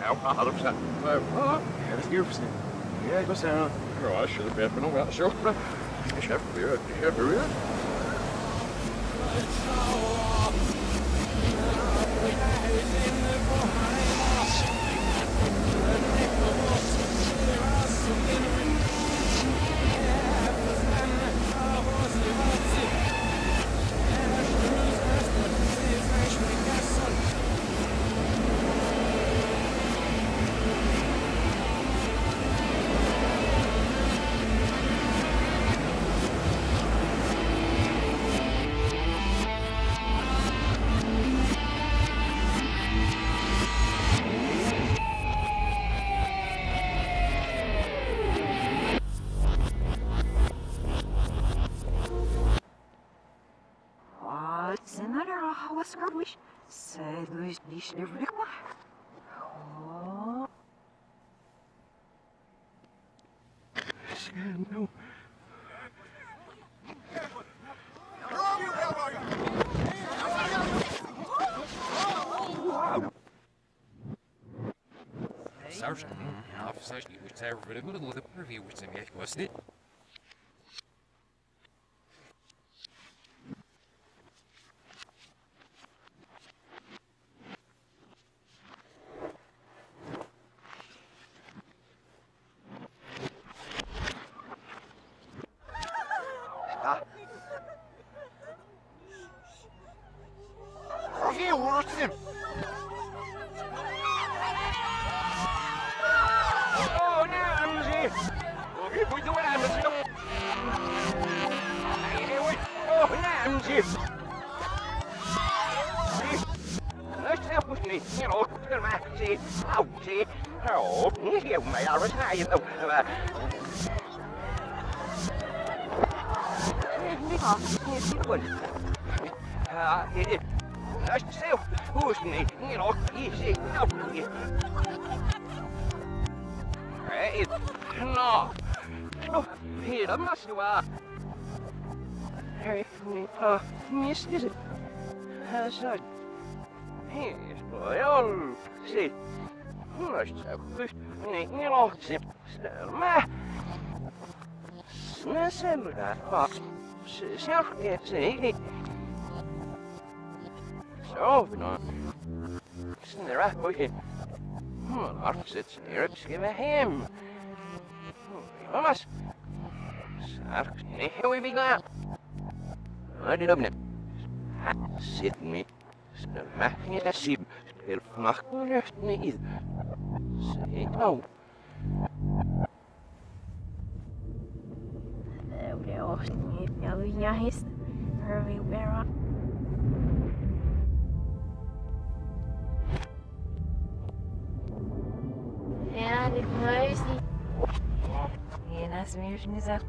100%. Ja, dat is 4%. Ja, ik was daar. Ja, als je er bent, nog wel zo. Ik heb weer, no. Sergeant, officers, you would say, for the middle of the preview, which I'm yet, wasn't it? Here, watch him. Oh, Nancy. Okay, we do it, Nancy. Oh, Nancy. Let's help with me, you know, see, oh, you may already know. Let's see who's me, you know, easy, help me. Hey, no, here, must you are. Hey, miss, is it? Sorry. Here's boy, oh, see. Let's have this, you know, zip, ma. Snessel that pop. Self gets it. So, no. Snare up, boy. Lord sits near it, give a him. Thomas. Sarks, here we be glad. I did up, sit me. Snell making it a sib. Still fnacken left me. Say no. Ja, is Hurry, where are Ja, dit muis die. Ja, dat is meer van jezelf.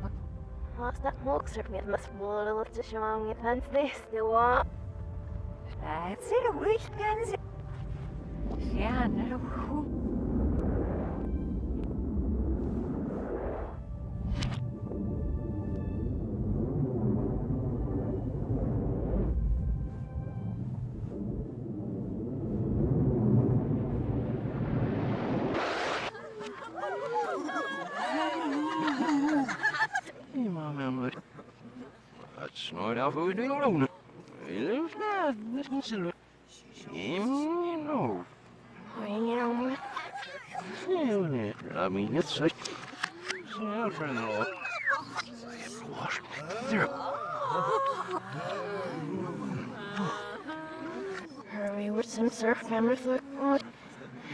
Als dat mogelijk is, met mijn smoren, dat is je man, je bent dit, wat? Het is een goeie kans. Ja, dat is goed. That's not how we're doing alone. It's not, this is you know. I mean, it's like, so for the Lord. Wash through. Hurry with some surf cameras, look.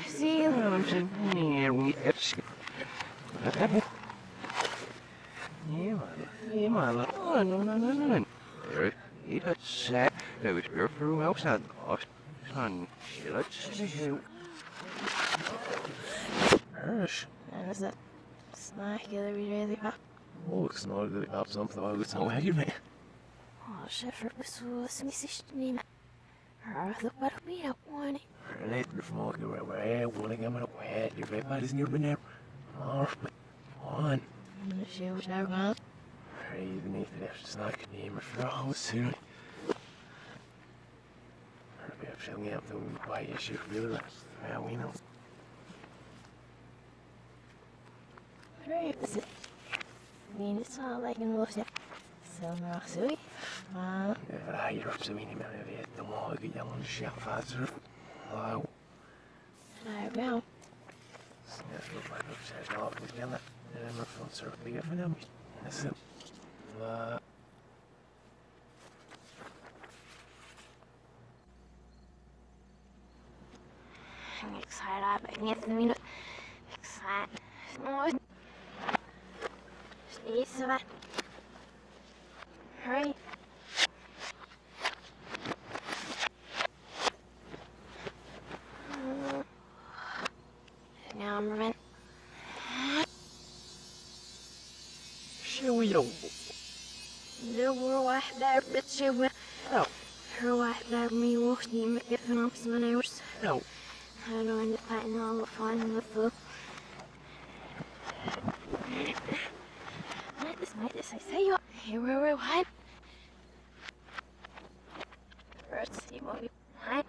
See you. I'm saying, yeah, we have to. Yeah, my love. Oh, no. There, he had sat. There was your room outside the house. Son, let's see you. Hirsch. And is that snack that we really have? Oh, it's not really up something. I was so happy, man. Oh, Schiffer, this was me system. Look what we have one. Let the smoke away. Willing, I'm gonna wet. Everybody's near me now. Off, on. The shoe was now gone. Even if there's snack name for all soon. Maybe I'm showing out the way you should really. Well, we know. Vreugde. Wie is al lekker los. Zo nog zo. Maar. Ja, hier op zijn minimum weer de mooie jongen chefvader. Wauw. Nou wel. Ja, ik maar nog zelfs nog niet kennen. Maar van het soort dingen van hem. Dat is hem. I'm excited. I need to meet excited. No. Stay so that. Hurry. Now I'm running. شو يو؟ دور واحدة بتشوه. أو. واحدة بميوخني مكفنا بسمنا ورس. أو. I don't know if I know if I'm with the. Might this, I say you. Here, where, what? First, see what we. What?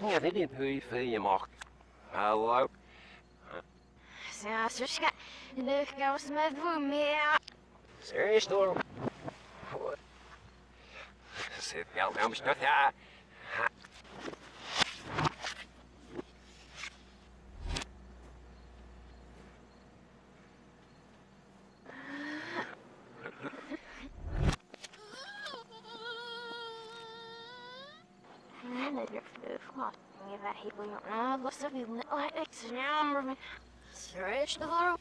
Ja, dit is hoe je mag. Hallo. Ja, zo schat. De kous met voor meer. Serieus door. Zit wel aan mijn ja. Serieus door.